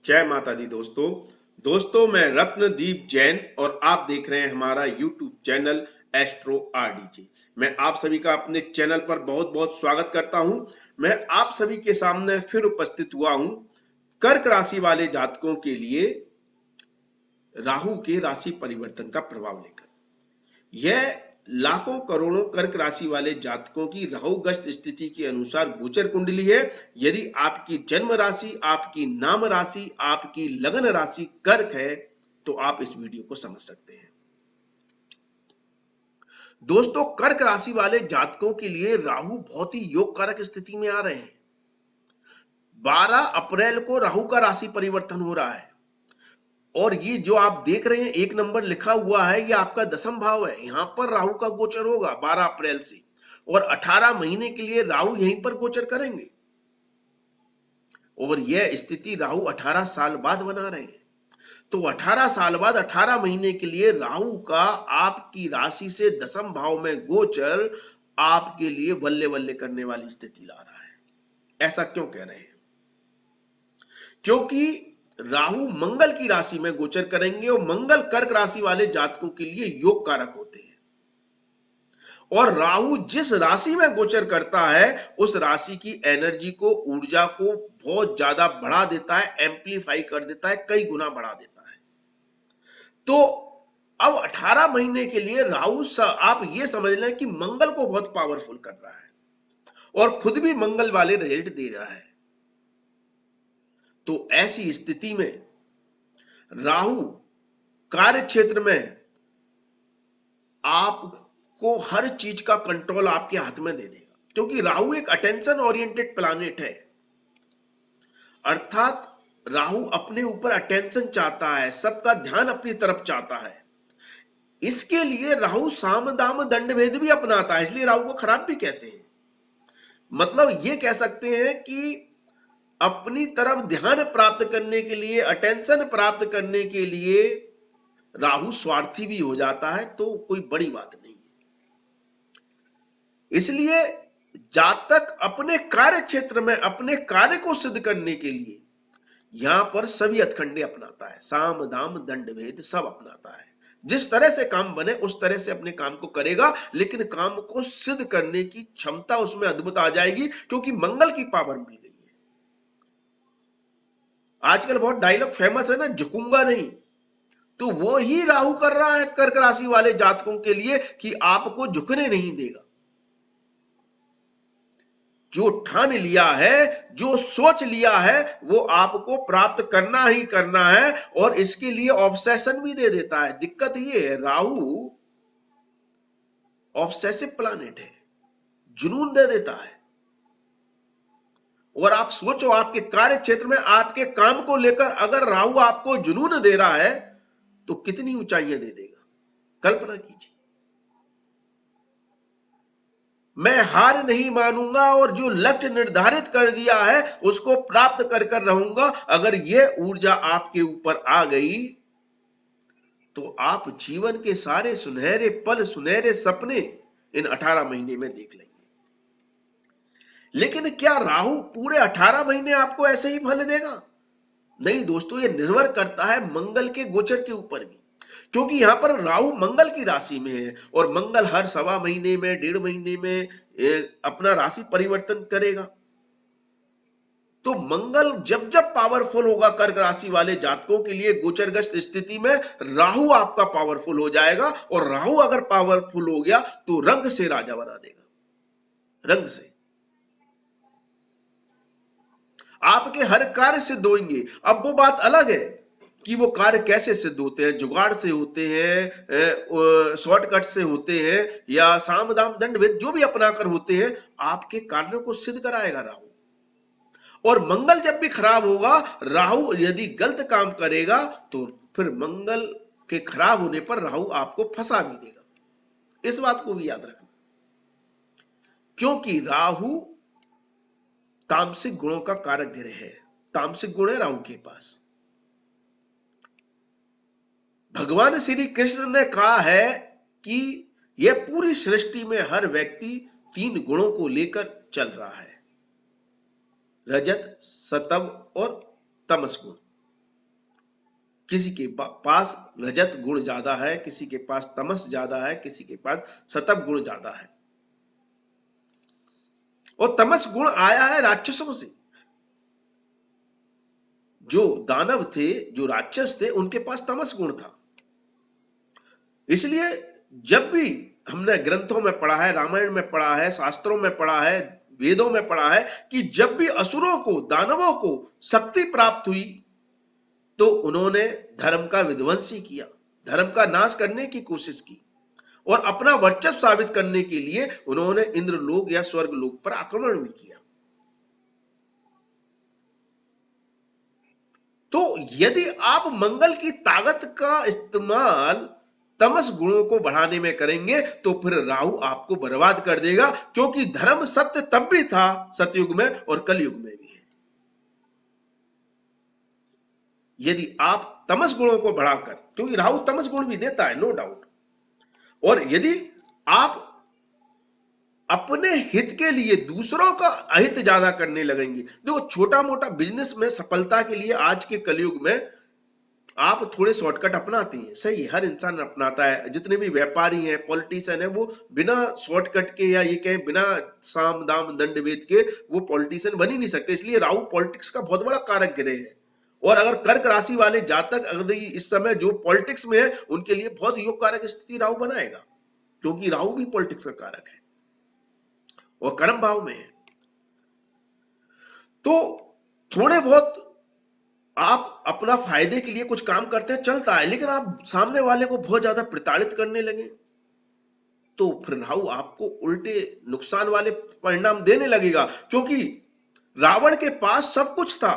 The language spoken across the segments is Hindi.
जय माता दी दोस्तों मैं रत्नदीप जैन और आप देख रहे हैं हमारा यूट्यूब चैनल एस्ट्रो आरडीजे। मैं आप सभी का अपने चैनल पर बहुत बहुत स्वागत करता हूं। मैं आप सभी के सामने फिर उपस्थित हुआ हूं कर्क राशि वाले जातकों के लिए राहु के राशि परिवर्तन का प्रभाव लेकर। यह लाखों करोड़ों कर्क राशि वाले जातकों की राहुग्रस्त स्थिति के अनुसार गोचर कुंडली है। यदि आपकी जन्म राशि, आपकी नाम राशि, आपकी लगन राशि कर्क है तो आप इस वीडियो को समझ सकते हैं। दोस्तों, कर्क राशि वाले जातकों के लिए राहु बहुत ही योग कारक स्थिति में आ रहे हैं। 12 अप्रैल को राहु का राशि परिवर्तन हो रहा है और ये जो आप देख रहे हैं 1 नंबर लिखा हुआ है, ये आपका दशम भाव है। यहां पर राहु का गोचर होगा 12 अप्रैल से और 18 महीने के लिए राहु यहीं पर गोचर करेंगे और यह स्थिति राहु 18 साल बाद बना रहे हैं। तो 18 साल बाद 18 महीने के लिए राहु का आपकी राशि से दशम भाव में गोचर आपके लिए बल्ले बल्ले करने वाली स्थिति ला रहा है। ऐसा क्यों कह रहे हैं? क्योंकि राहु मंगल की राशि में गोचर करेंगे और मंगल कर्क राशि वाले जातकों के लिए योग कारक होते हैं और राहु जिस राशि में गोचर करता है उस राशि की एनर्जी को, ऊर्जा को बहुत ज्यादा बढ़ा देता है, एम्प्लीफाई कर देता है, कई गुना बढ़ा देता है। तो अब 18 महीने के लिए राहु आप ये समझ लें कि मंगल को बहुत पावरफुल कर रहा है और खुद भी मंगल वाले रिजल्ट दे रहा है। तो ऐसी स्थिति में राहु कार्य क्षेत्र में आपको हर चीज का कंट्रोल आपके हाथ में दे देगा, क्योंकि राहु एक अटेंशन ओरिएंटेड प्लैनेट है। अर्थात राहु अपने ऊपर अटेंशन चाहता है, सबका ध्यान अपनी तरफ चाहता है। इसके लिए राहु साम दाम दंड भेद भी अपनाता है, इसलिए राहु को खराब भी कहते हैं। मतलब ये कह सकते हैं कि अपनी तरफ ध्यान प्राप्त करने के लिए, अटेंशन प्राप्त करने के लिए राहु स्वार्थी भी हो जाता है, तो कोई बड़ी बात नहीं है। इसलिए जातक अपने कार्य क्षेत्र में अपने कार्य को सिद्ध करने के लिए यहां पर सभी हथकंडे अपनाता है, साम दाम दंड भेद सब अपनाता है। जिस तरह से काम बने उस तरह से अपने काम को करेगा, लेकिन काम को सिद्ध करने की क्षमता उसमें अद्भुत आ जाएगी, क्योंकि मंगल की पावर मिल गई है। आजकल बहुत डायलॉग फेमस है ना, झुकूंगा नहीं, तो वो ही राहु कर रहा है कर्क राशि वाले जातकों के लिए कि आपको झुकने नहीं देगा। जो ठान लिया है, जो सोच लिया है, वो आपको प्राप्त करना ही करना है और इसके लिए ऑब्सेशन भी दे देता है। दिक्कत ये है, राहु ऑब्सेसिव प्लैनेट है, जुनून दे देता है। और आप सोचो, आपके कार्य क्षेत्र में आपके काम को लेकर अगर राहु आपको जुनून दे रहा है तो कितनी ऊंचाइयां दे देगा, कल्पना कीजिए। मैं हार नहीं मानूंगा और जो लक्ष्य निर्धारित कर दिया है उसको प्राप्त कर कर रहूंगा। अगर यह ऊर्जा आपके ऊपर आ गई तो आप जीवन के सारे सुनहरे पल, सुनहरे सपने इन 18 महीने में देख लेंगे। लेकिन क्या राहु पूरे 18 महीने आपको ऐसे ही फल देगा? नहीं दोस्तों, यह निर्भर करता है मंगल के गोचर के ऊपर भी, क्योंकि यहां पर राहु मंगल की राशि में है और मंगल हर सवा महीने में, 1.5 महीने में अपना राशि परिवर्तन करेगा। तो मंगल जब जब पावरफुल होगा कर्क राशि वाले जातकों के लिए गोचरग्रस्त स्थिति में, राहु आपका पावरफुल हो जाएगा और राहु अगर पावरफुल हो गया तो रंग से राजा बना देगा। रंग से आपके हर कार्य सिद्ध होंगे। अब वो बात अलग है कि वो कार्य कैसे सिद्ध होते हैं, जुगाड़ से होते हैं, शॉर्टकट से होते हैं, या साम दाम दंड भेद जो भी अपनाकर होते हैं, आपके कार्यों को सिद्ध कराएगा राहु। और मंगल जब भी खराब होगा, राहु यदि गलत काम करेगा तो फिर मंगल के खराब होने पर राहु आपको फंसा भी देगा। इस बात को भी याद रखना, क्योंकि राहु तामसिक गुणों का कारक ग्रह है। तामसिक गुण है राहु के पास। भगवान श्री कृष्ण ने कहा है कि यह पूरी सृष्टि में हर व्यक्ति 3 गुणों को लेकर चल रहा है, रजत, सतव और तमस गुण। किसी के पास रजत गुण ज्यादा है, किसी के पास तमस ज्यादा है, किसी के पास सतव गुण ज्यादा है। और तमस गुण आया है राक्षसों से। जो दानव थे, जो राक्षस थे, उनके पास तमस गुण था। इसलिए जब भी हमने ग्रंथों में पढ़ा है, रामायण में पढ़ा है, शास्त्रों में पढ़ा है, वेदों में पढ़ा है कि जब भी असुरों को, दानवों को शक्ति प्राप्त हुई तो उन्होंने धर्म का विध्वंस ही किया, धर्म का नाश करने की कोशिश की और अपना वर्चस्व साबित करने के लिए उन्होंने इंद्रलोक या स्वर्गलोक पर आक्रमण भी किया। तो यदि आप मंगल की ताकत का इस्तेमाल तमस गुणों को बढ़ाने में करेंगे तो फिर राहु आपको बर्बाद कर देगा, क्योंकि धर्म सत्य तब भी था सतयुग में और कलयुग में भी है। यदि आप तमस गुणों को बढ़ाकर, क्योंकि राहु तमस गुण भी देता है, नो डाउट, और यदि आप अपने हित के लिए दूसरों का अहित ज्यादा करने लगेंगे। देखो, छोटा मोटा बिजनेस में सफलता के लिए आज के कलयुग में आप थोड़े शॉर्टकट अपनाते हैं, सही है, हर इंसान अपनाता है। जितने भी व्यापारी हैं, पॉलिटिशियन है, वो बिना शॉर्टकट के या ये कहें बिना साम दाम दंड भेद के वो पॉलिटिशियन बन ही नहीं सकते। इसलिए राहु पॉलिटिक्स का बहुत बड़ा कारक ग्रह है। और अगर कर्क राशि वाले जातक अगर इस समय जो पॉलिटिक्स में है उनके लिए बहुत योग कारक स्थिति राहु बनाएगा, क्योंकि राहु भी पॉलिटिक्स का कारक है और कर्म भाव में है। तो थोड़े बहुत आप अपना फायदे के लिए कुछ काम करते हैं, चलता है, लेकिन आप सामने वाले को बहुत ज्यादा प्रताड़ित करने लगे तो फिर राहु आपको उल्टे नुकसान वाले परिणाम देने लगेगा। क्योंकि रावण के पास सब कुछ था,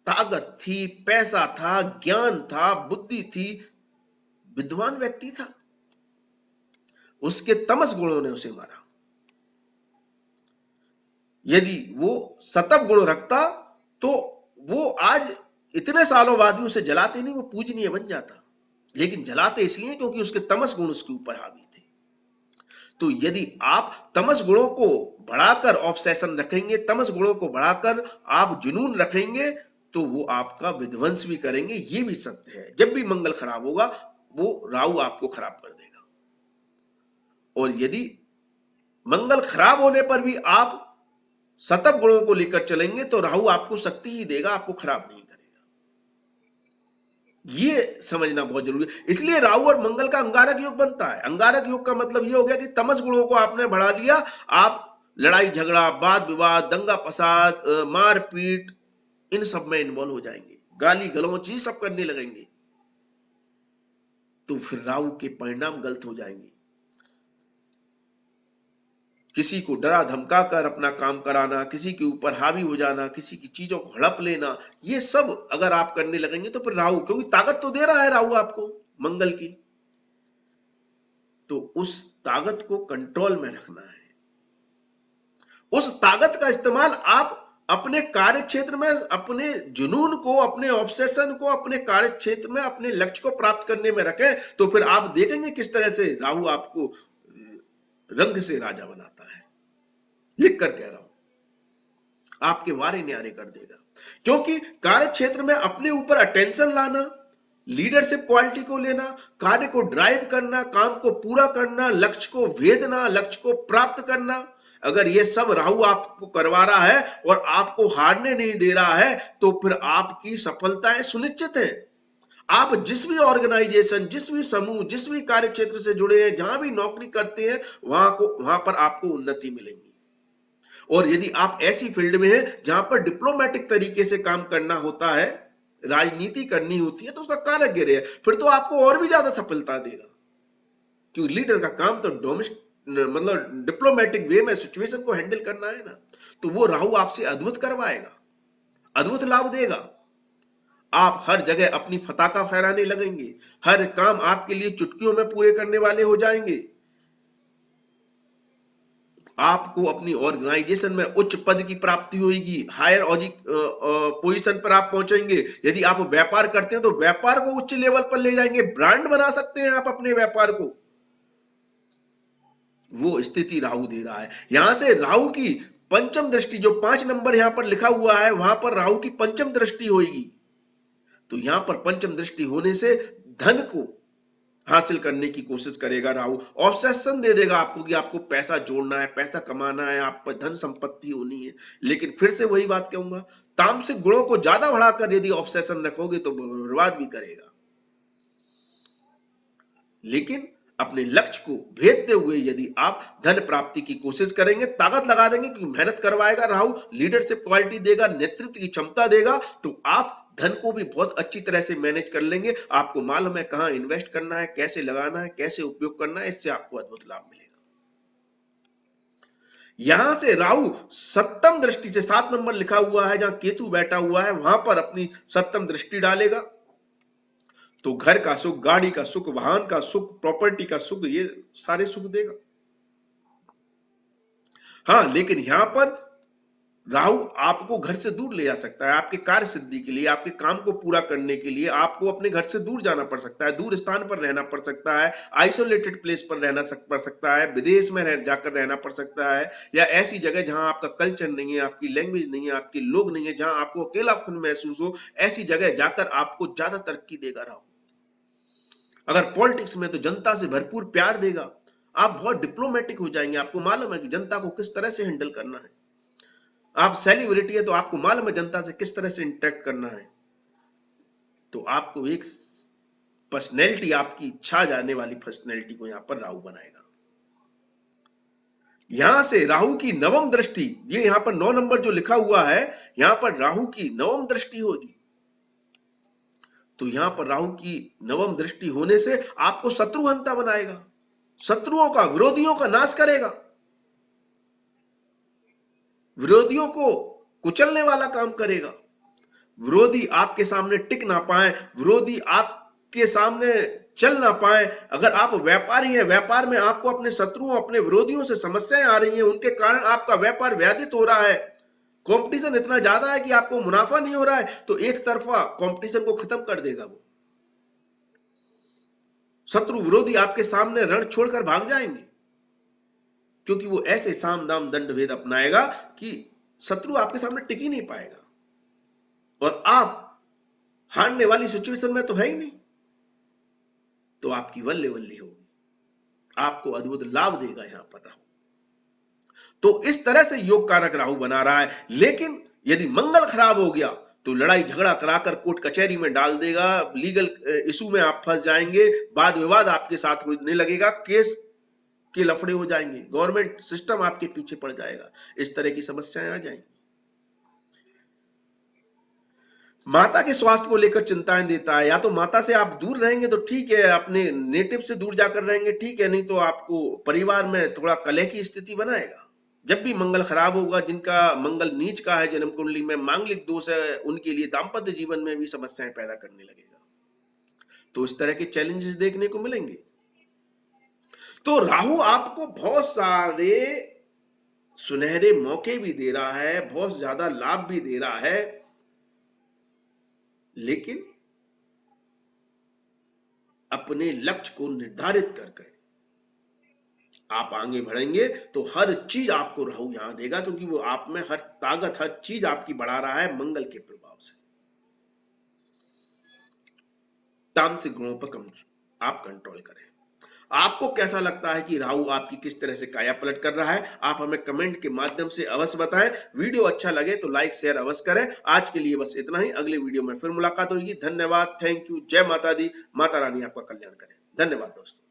ताकत थी, पैसा था, ज्ञान था, बुद्धि थी, विद्वान व्यक्ति था, उसके तमस गुणों ने उसे मारा। यदि वो सतव गुण रखता तो वो आज इतने सालों बाद भी उसे जलाते नहीं, वो पूजनीय बन जाता। लेकिन जलाते इसलिए क्योंकि उसके तमस गुण उसके ऊपर हावी थे। तो यदि आप तमस गुणों को बढ़ाकर ऑब्सेशन रखेंगे, तमस गुणों को बढ़ाकर आप जुनून रखेंगे, तो वो आपका विध्वंस भी करेंगे। ये भी सत्य है, जब भी मंगल खराब होगा वो राहु आपको खराब कर देगा। और यदि मंगल खराब होने पर भी आप सतव गुणों को लेकर चलेंगे तो राहु आपको शक्ति ही देगा, आपको खराब नहीं करेगा। ये समझना बहुत जरूरी है। इसलिए राहु और मंगल का अंगारक योग बनता है। अंगारक योग का मतलब ये हो गया कि तमस गुणों को आपने बढ़ा दिया, आप लड़ाई झगड़ा, वाद विवाद, दंगा फसाद, मारपीट, इन सब में इन्वॉल्व हो जाएंगे, गाली गलौच ये सब करने लगेंगे, तो फिर राहु के परिणाम गलत हो जाएंगे। किसी को डरा धमका कर अपना काम कराना, किसी के ऊपर हावी हो जाना, किसी की चीजों को हड़प लेना, ये सब अगर आप करने लगेंगे तो फिर राहु, क्योंकि ताकत तो दे रहा है राहु आपको मंगल की, तो उस ताकत को कंट्रोल में रखना है। उस ताकत का इस्तेमाल आप अपने कार्य क्षेत्र में, अपने जुनून को, अपने ऑब्सेशन को अपने कार्य क्षेत्र में, अपने लक्ष्य को प्राप्त करने में रखें, तो फिर आप देखेंगे किस तरह से राहु आपको रंग से राजा बनाता है। लिख कर कह रहा हूं, आपके वारे न्यारे कर देगा। क्योंकि कार्य क्षेत्र में अपने ऊपर अटेंशन लाना, लीडरशिप क्वालिटी को लेना, कार्य को ड्राइव करना, काम को पूरा करना, लक्ष्य को भेदना, लक्ष्य को प्राप्त करना, अगर ये सब राहु आपको करवा रहा है और आपको हारने नहीं दे रहा है तो फिर आपकी सफलताएं सुनिश्चित है। आप जिस भी ऑर्गेनाइजेशन, जिस भी समूह, जिस भी कार्य क्षेत्र से जुड़े हैं, जहां भी नौकरी करते हैं, वहां पर आपको उन्नति मिलेगी। और यदि आप ऐसी फील्ड में हैं जहां पर डिप्लोमेटिक तरीके से काम करना होता है, राजनीति करनी होती है, तो उसका कारक गिरे है, फिर तो आपको और भी ज्यादा सफलता देगा। क्योंकि लीडर का काम तो मतलब डिप्लोमेटिक वे में सिचुएशन को हैंडल करना है ना, तो वो राहु आपसे अद्भुत करवाएगा, अद्भुत लाभ देगा। आप हर जगह अपनी फताका फहराने लगेंगे, हर काम आपके लिए चुटकियों में पूरे करने वाले हो जाएंगे। आपको अपनी ऑर्गेनाइजेशन में उच्च पद की प्राप्ति होगी, हायर पोजीशन पर आप पहुंचेंगे। यदि आप व्यापार करते हैं तो व्यापार को उच्च लेवल पर ले जाएंगे, ब्रांड बना सकते हैं आप अपने व्यापार को। वो स्थिति राहु दे रहा है। यहां से राहु की पंचम दृष्टि, जो 5 नंबर यहां पर लिखा हुआ है, वहां पर राहु की पंचम दृष्टि होगी। तो यहां पर पंचम दृष्टि होने से धन को हासिल करने की कोशिश करेगा राहु। ऑब्सेशन दे देगा आपको कि आपको पैसा जोड़ना है, पैसा कमाना है, आप पर धन संपत्ति होनी है। लेकिन फिर से वही बात कहूंगा, तामसिक गुणों को ज्यादा बढ़ाकर यदि ऑब्सेशन रखोगे तो बर्बाद भी करेगा। लेकिन अपने लक्ष्य को भेदते हुए यदि आप धन प्राप्ति की कोशिश करेंगे, ताकत लगा देंगे, क्योंकि मेहनत करवाएगा राहु, लीडरशिप क्वालिटी देगा, नेतृत्व की क्षमता देगा, तो आप धन को भी बहुत अच्छी तरह से मैनेज कर लेंगे। आपको मालूम है कहां इन्वेस्ट करना है, कैसे लगाना है, कैसे उपयोग करना है, इससे आपको अद्भुत लाभ मिलेगा। यहां से राहु सप्तम दृष्टि से 7 नंबर लिखा हुआ है जहां केतु बैठा हुआ है, वहां पर अपनी सप्तम दृष्टि डालेगा, तो घर का सुख, गाड़ी का सुख, वाहन का सुख, प्रॉपर्टी का सुख, ये सारे सुख देगा। हाँ, लेकिन यहां पर राहु आपको घर से दूर ले जा सकता है। आपके कार्य सिद्धि के लिए, आपके काम को पूरा करने के लिए आपको अपने घर से दूर जाना पड़ सकता है, दूर स्थान पर रहना पड़ सकता है, आइसोलेटेड प्लेस पर रहना पड़ सकता है, विदेश में जाकर रहना पड़ सकता है, या ऐसी जगह जहां आपका कल्चर नहीं है, आपकी लैंग्वेज नहीं है, आपके लोग नहीं है, जहां आपको अकेलापन महसूस हो, ऐसी जगह जाकर आपको ज्यादा तरक्की देगा राहु। अगर पॉलिटिक्स में तो जनता से भरपूर प्यार देगा, आप बहुत डिप्लोमेटिक हो जाएंगे। आपको मालूम है कि जनता को किस तरह से हैंडल करना है। आप सेलिब्रिटी है तो आपको मालूम है जनता से किस तरह से इंटरेक्ट करना है। तो आपको एक पर्सनैलिटी, आपकी छा जाने वाली पर्सनैलिटी को यहां पर राहु बनाएगा। यहां से राहु की नवम दृष्टि, ये यहां पर 9 नंबर जो लिखा हुआ है, यहां पर राहु की नवम दृष्टि होगी। तो यहां पर राहु की नवम दृष्टि होने से आपको शत्रुहंता बनाएगा, शत्रुओं का, विरोधियों का नाश करेगा, विरोधियों को कुचलने वाला काम करेगा। विरोधी आपके सामने टिक ना पाए, विरोधी आपके सामने चल ना पाए। अगर आप व्यापारी हैं, व्यापार में आपको अपने शत्रुओं, अपने विरोधियों से समस्याएं आ रही हैं, उनके कारण आपका व्यापार व्याधित हो रहा है, कंपटीशन इतना ज्यादा है कि आपको मुनाफा नहीं हो रहा है, तो एक तरफा कंपटीशन को खत्म कर देगा वो। शत्रु विरोधी आपके सामने रण छोड़कर भाग जाएंगे, क्योंकि वो ऐसे साम दाम दंड भेद अपनाएगा कि शत्रु आपके सामने टिक ही नहीं पाएगा, और आप हारने वाली सिचुएशन में तो है ही नहीं, तो आपकी वल्ले वल्ली होगी, आपको अद्भुत लाभ देगा यहां पर राहु। तो इस तरह से योग कारक राहु बना रहा है। लेकिन यदि मंगल खराब हो गया तो लड़ाई झगड़ा कराकर कोर्ट कचहरी में डाल देगा, लीगल इशू में आप फंस जाएंगे, वाद विवाद आपके साथ होने लगेगा, केस के लफड़े हो जाएंगे, गवर्नमेंट सिस्टम आपके पीछे पड़ जाएगा, इस तरह की समस्याएं आ जाएंगी। माता के स्वास्थ्य को लेकर चिंताएं देता है। या तो माता से आप दूर रहेंगे तो ठीक है, अपने नेटिव से दूर जाकर रहेंगे ठीक है, नहीं तो आपको परिवार में थोड़ा कलह की स्थिति बनाएगा। जब भी मंगल खराब होगा, जिनका मंगल नीच का है जन्म कुंडली में, मांगलिक दोष है, उनके लिए दाम्पत्य जीवन में भी समस्याएं पैदा करने लगेगा। तो इस तरह के चैलेंजेस देखने को मिलेंगे। तो राहु आपको बहुत सारे सुनहरे मौके भी दे रहा है, बहुत ज्यादा लाभ भी दे रहा है, लेकिन अपने लक्ष्य को निर्धारित करके आप आगे बढ़ेंगे तो हर चीज आपको राहु यहां देगा, क्योंकि वो आप में हर ताकत, हर चीज आपकी बढ़ा रहा है मंगल के प्रभाव से। तामसिक गुणों पर आप कंट्रोल करें। आपको कैसा लगता है कि राहु आपकी किस तरह से काया पलट कर रहा है? आप हमें कमेंट के माध्यम से अवश्य बताएं। वीडियो अच्छा लगे तो लाइक शेयर अवश्य करें। आज के लिए बस इतना ही, अगले वीडियो में फिर मुलाकात होगी। धन्यवाद, थैंक यू, जय माता दी, माता रानी आपका कल्याण करें। धन्यवाद दोस्तों।